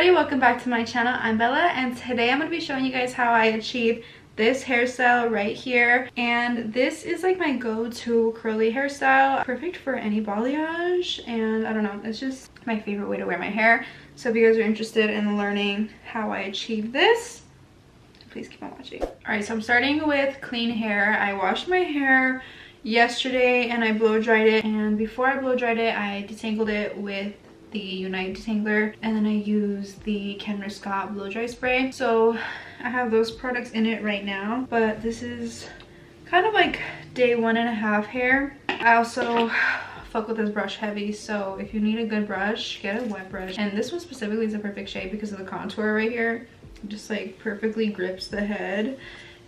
everybody, welcome back to my channel. I'm Bella and today I'm going to be showing you guys how I achieve this hairstyle right here. And this is like my go-to curly hairstyle, perfect for any balayage, and I don't know, it's just my favorite way to wear my hair. So if you guys are interested in learning how I achieve this, please keep on watching. Alright, so I'm starting with clean hair. I washed my hair yesterday and I blow dried it, and before I blow dried it I detangled it with the Unite detangler, and then I use the canon blow dry spray. So I have those products in it right now, but this is kind of like day 1.5 hair. I also fuck with this brush heavy, so if you need a good brush, get a wet brush. And this one specifically is a perfect shade because of the contour right here. It just like perfectly grips the head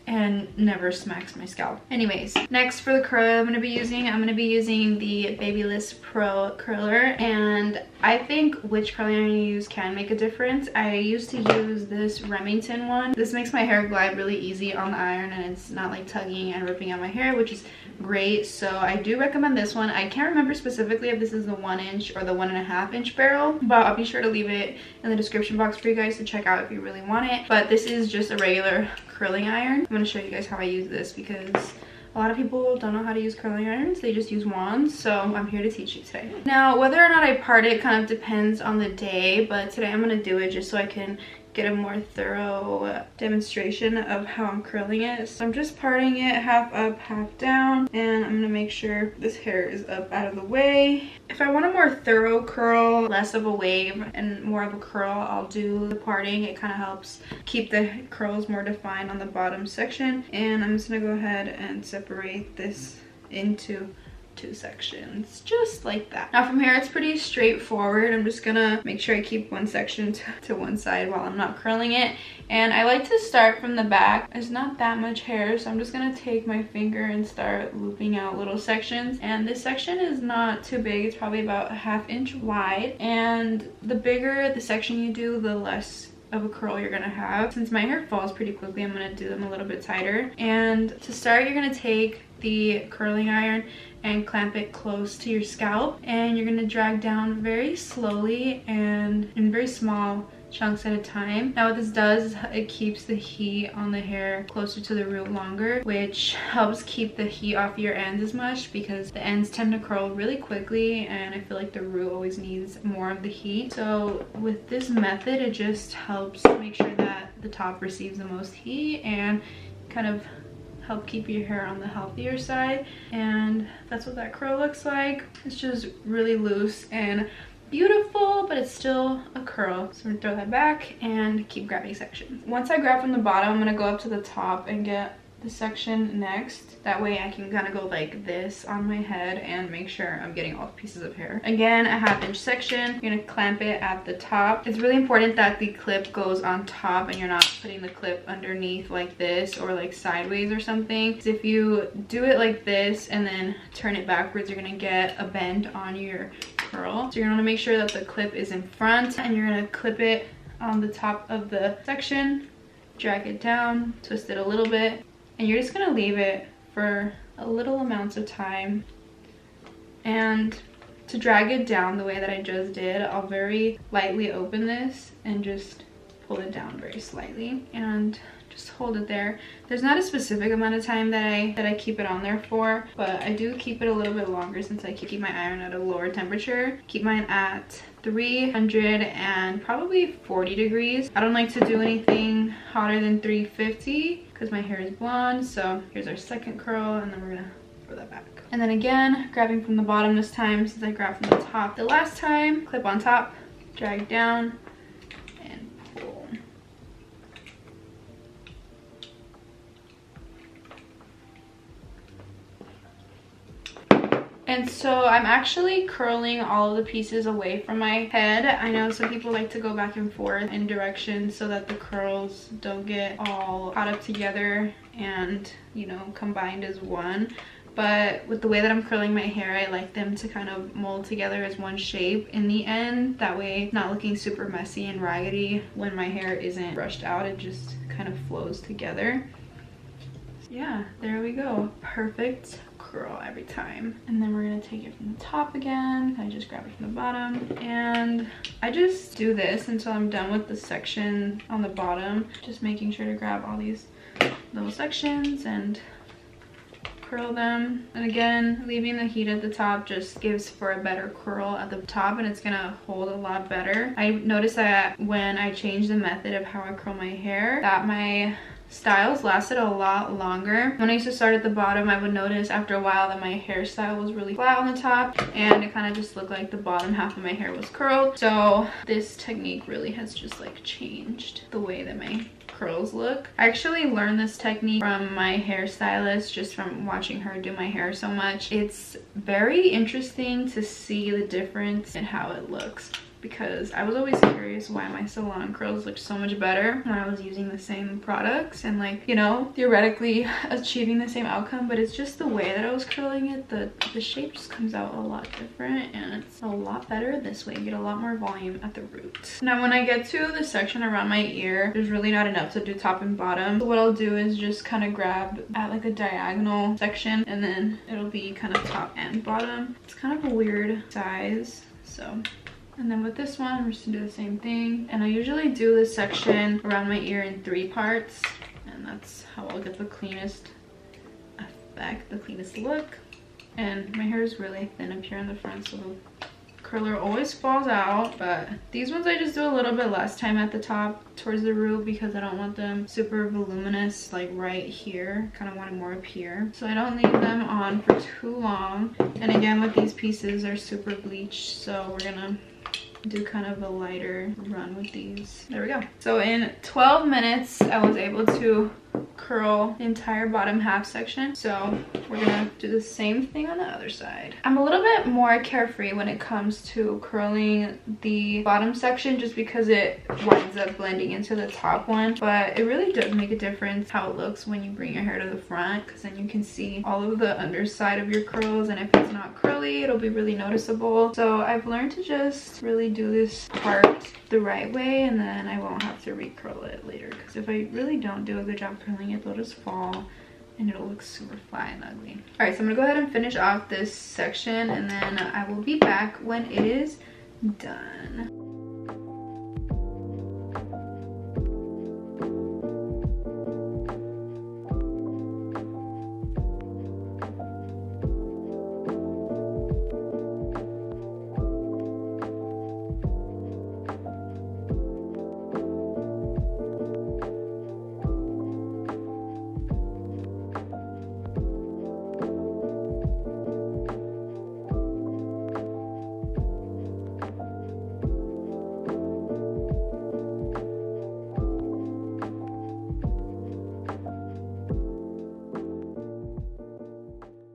and never smacks my scalp. Anyways, next for the curl I'm gonna be using the Babyliss Pro curler, and I think which curling iron you use can make a difference. I used to use this Remington one. This makes my hair glide really easy on the iron, and it's not like tugging and ripping out my hair, which is great. So I do recommend this one. I can't remember specifically if this is the 1 inch or the 1.5 inch barrel, but I'll be sure to leave it in the description box for you guys to check out if you really want it. But this is just a regular curling iron. I'm going to show you guys how I use this because a lot of people don't know how to use curling irons. They just use wands, so I'm here to teach you today. Now, whether or not I part it kind of depends on the day, but today I'm going to do it just so I can get a more thorough demonstration of how I'm curling it. So I'm just parting it half up, half down, and I'm gonna make sure this hair is up out of the way. If I want a more thorough curl, less of a wave and more of a curl, I'll do the parting. It kind of helps keep the curls more defined on the bottom section. And I'm just gonna go ahead and separate this into 2 sections, just like that. Now from here it's pretty straightforward. I'm just gonna make sure I keep one section to one side while I'm not curling it, and I like to start from the back. There's not that much hair, so I'm just gonna take my finger and start looping out little sections. And this section is not too big, it's probably about a 1/2 inch wide, and the bigger the section you do, the less of a curl you're gonna have. Since my hair falls pretty quickly, I'm gonna do them a little bit tighter. And to start, you're gonna take the curling iron and clamp it close to your scalp, and you're gonna drag down very slowly and in very small chunks at a time. Now what this does is it keeps the heat on the hair closer to the root longer, which helps keep the heat off your ends as much because the ends tend to curl really quickly, and I feel like the root always needs more of the heat. So with this method, it just helps make sure that the top receives the most heat and kind of help keep your hair on the healthier side. And that's what that curl looks like. It's just really loose and beautiful, but it's still a curl. So I'm gonna throw that back and keep grabbing sections. Once I grab from the bottom, I'm gonna go up to the top and get the section next. That way I can kind of go like this on my head and make sure I'm getting all the pieces of hair. Again, a 1/2 inch section. You're gonna clamp it at the top. It's really important that the clip goes on top and you're not putting the clip underneath like this or like sideways or something. Because if you do it like this and then turn it backwards, you're gonna get a bend on your curl. So you're gonna make sure that the clip is in front, and you're gonna clip it on the top of the section, drag it down, twist it a little bit, and you're just gonna leave it for a little amounts of time. And to drag it down the way that I just did, I'll very lightly open this and just pull it down very slightly and just hold it there. There's not a specific amount of time that I keep it on there for, but I do keep it a little bit longer since I keep my iron at a lower temperature. Keep mine at 300 and probably 40 degrees. I don't like to do anything hotter than 350 because my hair is blonde. So here's our second curl, and then we're gonna throw that back. And then again, grabbing from the bottom this time since I grabbed from the top the last time. Clip on top, drag down, and pull. And so I'm actually curling all of the pieces away from my head. I know some people like to go back and forth in directions so that the curls don't get all caught up together and, you know, combined as one. But with the way that I'm curling my hair, I like them to kind of mold together as one shape in the end. That way it's not looking super messy and raggedy when my hair isn't brushed out. It just kind of flows together. Yeah, there we go. Perfect girl every time. And then we're gonna take it from the top again. I just grab it from the bottom, and I just do this until I'm done with the section on the bottom, just making sure to grab all these little sections and curl them. And again, leaving the heat at the top just gives for a better curl at the top, and it's gonna hold a lot better. I noticed that when I changed the method of how I curl my hair, that my styles lasted a lot longer. When I used to start at the bottom, I would notice after a while that my hairstyle was really flat on the top, and it kind of just looked like the bottom half of my hair was curled. So this technique really has just like changed the way that my curls look. I actually learned this technique from my hairstylist, just from watching her do my hair so much. It's very interesting to see the difference in how it looks, because I was always curious why my salon curls looked so much better when I was using the same products and, like, you know, theoretically achieving the same outcome, but it's just the way that I was curling it. The shape just comes out a lot different, and it's a lot better this way. You get a lot more volume at the root. Now when I get to the section around my ear, there's really not enough to do top and bottom. So what I'll do is just kind of grab at like a diagonal section, and then it'll be kind of top and bottom. It's kind of a weird size, so. And then with this one, I'm just gonna do the same thing. And I usually do this section around my ear in 3 parts. And that's how I'll get the cleanest effect, the cleanest look. And my hair is really thin up here in the front, so the curler always falls out. But these ones I just do a little bit less time at the top towards the root, because I don't want them super voluminous like right here. Kind of want it more up here, so I don't leave them on for too long. And again, with these pieces, they're super bleached, so we're gonna do kind of a lighter run with these. There we go. So in 12 minutes I was able to curl the entire bottom half section, so we're gonna do the same thing on the other side. I'm a little bit more carefree when it comes to curling the bottom section, just because it winds up blending into the top one, but it really does make a difference how it looks when you bring your hair to the front, because then you can see all of the underside of your curls, and if it's not curly, it'll be really noticeable. So I've learned to just really do this part the right way, and then I won't have to recurl it later, because if I really don't do a good job curling it, they'll just fall and it'll look super flat and ugly. All right, so I'm gonna go ahead and finish off this section, and then I will be back when it is done.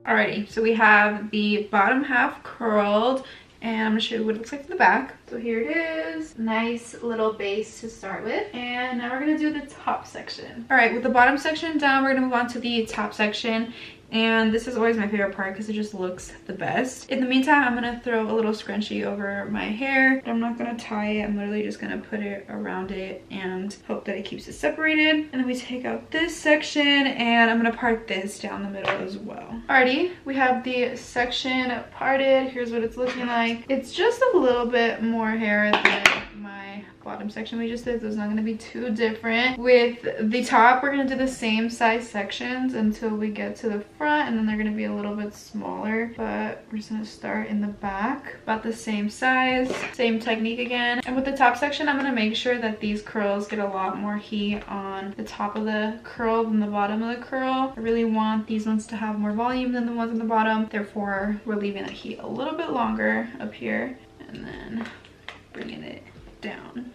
Alrighty, so we have the bottom half curled, and I'm gonna show you what it looks like from the back. So here it is, nice little base to start with, and now we're gonna do the top section. All right, with the bottom section done, we're gonna move on to the top section. And this is always my favorite part because it just looks the best. In the meantime, I'm gonna throw a little scrunchie over my hair. I'm not gonna tie it, I'm literally just gonna put it around it and hope that it keeps it separated. And then we take out this section, and I'm gonna part this down the middle as well. Alrighty, we have the section parted. Here's what it's looking like. It's just a little bit more hair than my bottom section we just did, so it's not going to be too different. With the top, we're going to do the same size sections until we get to the front, and then they're going to be a little bit smaller, but we're just going to start in the back about the same size, same technique again. And with the top section, I'm going to make sure that these curls get a lot more heat on the top of the curl than the bottom of the curl. I really want these ones to have more volume than the ones on the bottom, therefore we're leaving the heat a little bit longer up here and then bringing it down.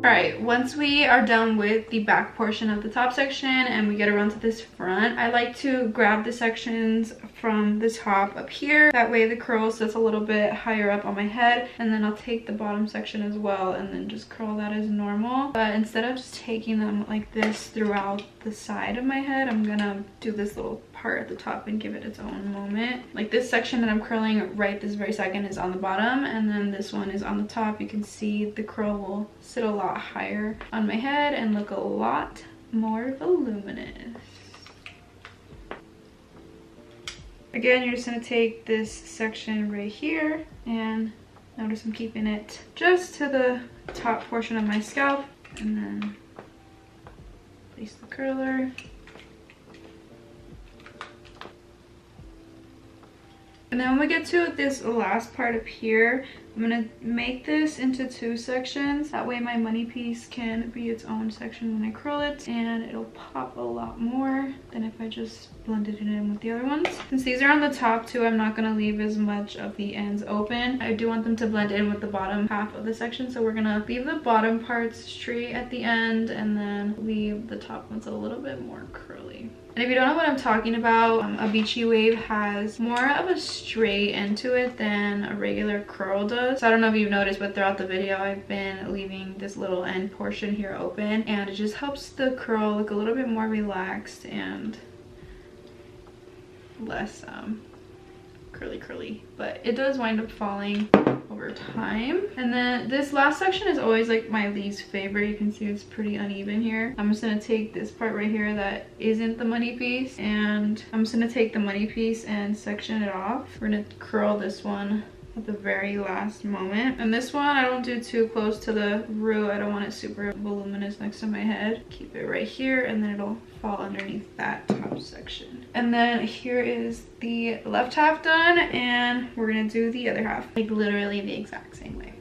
Alright, once we are done with the back portion of the top section and we get around to this front, I like to grab the sections from the top up here. That way the curl sits a little bit higher up on my head, and then I'll take the bottom section as well and then just curl that as normal. But instead of just taking them like this throughout the side of my head, I'm gonna do this little part at the top and give it its own moment. Like this section that I'm curling right this very second is on the bottom, and then this one is on the top. You can see the curl will sit a lot higher on my head and look a lot more voluminous. Again, you're just going to take this section right here, and notice I'm keeping it just to the top portion of my scalp, and then place the curler. And then when we get to this last part up here, I'm gonna make this into 2 sections. That way my money piece can be its own section when I curl it, and it'll pop a lot more than if I just blended it in with the other ones. Since these are on the top too, I'm not gonna leave as much of the ends open. I do want them to blend in with the bottom half of the section, so we're gonna leave the bottom parts straight at the end and then leave the top ones a little bit more curly. And if you don't know what I'm talking about, a beachy wave has more of a straight end to it than a regular curl does. So I don't know if you've noticed, but throughout the video I've been leaving this little end portion here open, and it just helps the curl look a little bit more relaxed and less curly, but it does wind up falling over time. And then this last section is always like my least favorite. You can see it's pretty uneven here. I'm just gonna take this part right here that isn't the money piece, and I'm just gonna take the money piece and section it off. We're gonna curl this one at the very last moment, and this one I don't do too close to the root. I don't want it super voluminous next to my head. Keep it right here, and then it'll fall underneath that top section. And then here is the left half done, and we're gonna do the other half like literally the exact same way.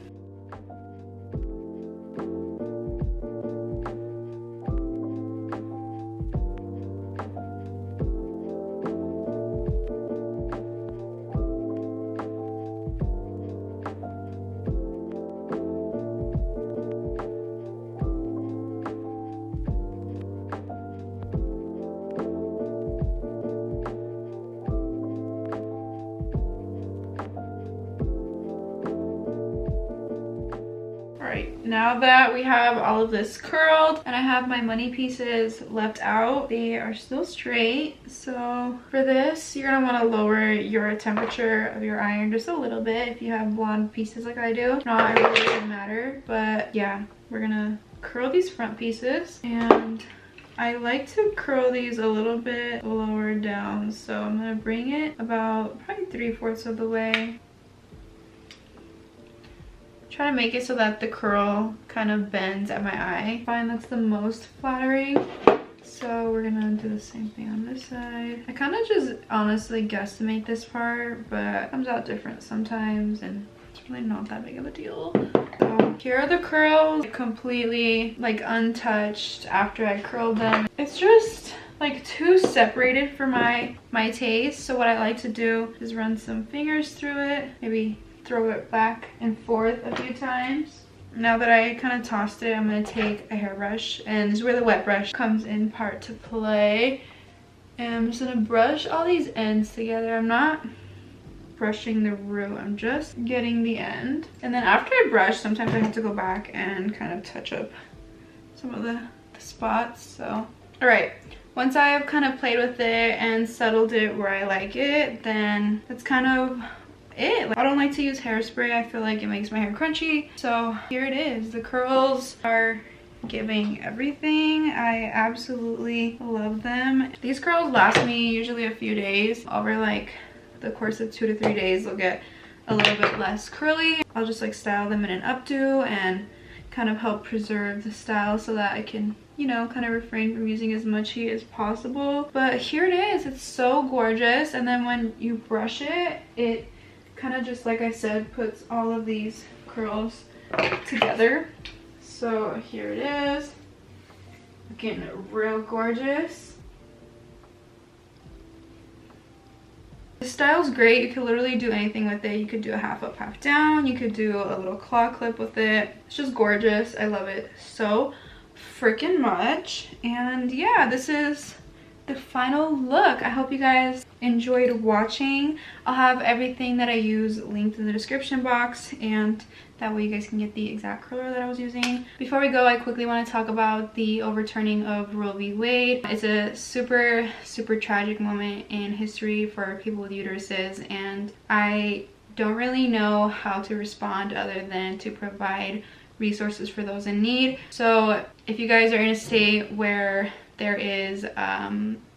Now that we have all of this curled and I have my money pieces left out, they are still straight. So for this, you're gonna want to lower your temperature of your iron just a little bit if you have blonde pieces like I do. Not it really doesn't matter, but yeah, we're gonna curl these front pieces, and I like to curl these a little bit lower down, so I'm gonna bring it about probably 3/4 of the way. Try to make it so that the curl kind of bends at my eye. I find that's the most flattering. So we're gonna do the same thing on this side. I kind of just honestly guesstimate this part, but it comes out different sometimes, and it's really not that big of a deal. So here are the curls, completely like untouched after I curled them. It's just like too separated for my taste. So what I like to do is run some fingers through it, maybe throw it back and forth a few times. Now that I kind of tossed it, I'm going to take a hairbrush, and this is where the wet brush comes in part to play. And I'm just going to brush all these ends together. I'm not brushing the root, I'm just getting the end. And then after I brush, sometimes I have to go back and kind of touch up some of the spots. So all right, once I have kind of played with it and settled it where I like it, then that's kind of it. Like, I don't like to use hairspray. I feel like it makes my hair crunchy. So here it is. The curls are giving everything. I absolutely love them. These curls last me usually a few days. Over like the course of 2 to 3 days, they'll get a little bit less curly. I'll just like style them in an updo and kind of help preserve the style so that I can, you know, kind of refrain from using as much heat as possible. But here it is. It's so gorgeous. And then when you brush it, it kind of just, like I said, puts all of these curls together. So here it is, looking real gorgeous. The style's great. You could literally do anything with it. You could do a half up, half down. You could do a little claw clip with it. It's just gorgeous. I love it so freaking much. And yeah, this is the final look. I hope you guys enjoyed watching. I'll have everything that I use linked in the description box, and that way you guys can get the exact curler that I was using. Before we go, I quickly want to talk about the overturning of Roe v. Wade. It's a super tragic moment in history for people with uteruses, and I don't really know how to respond other than to provide resources for those in need. So if you guys are in a state where there is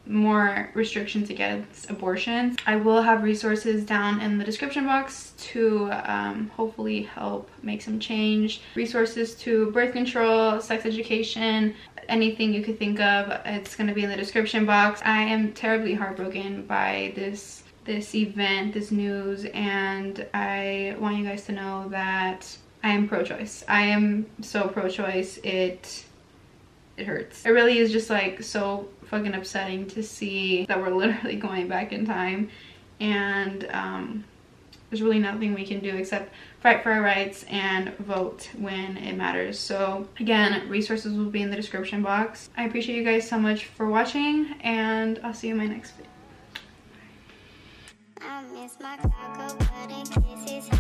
more restrictions against abortions, I will have resources down in the description box to hopefully help make some change. Resources to birth control, sex education, anything you could think of, it's going to be in the description box. I am terribly heartbroken by this event, this news, and I want you guys to know that I am pro-choice. I am so pro-choice. It hurts. It really is just like so fucking upsetting to see that we're literally going back in time, and there's really nothing we can do except fight for our rights and vote when it matters. So again, resources will be in the description box. I appreciate you guys so much for watching, and I'll see you in my next video. I miss my Taco, but in case it's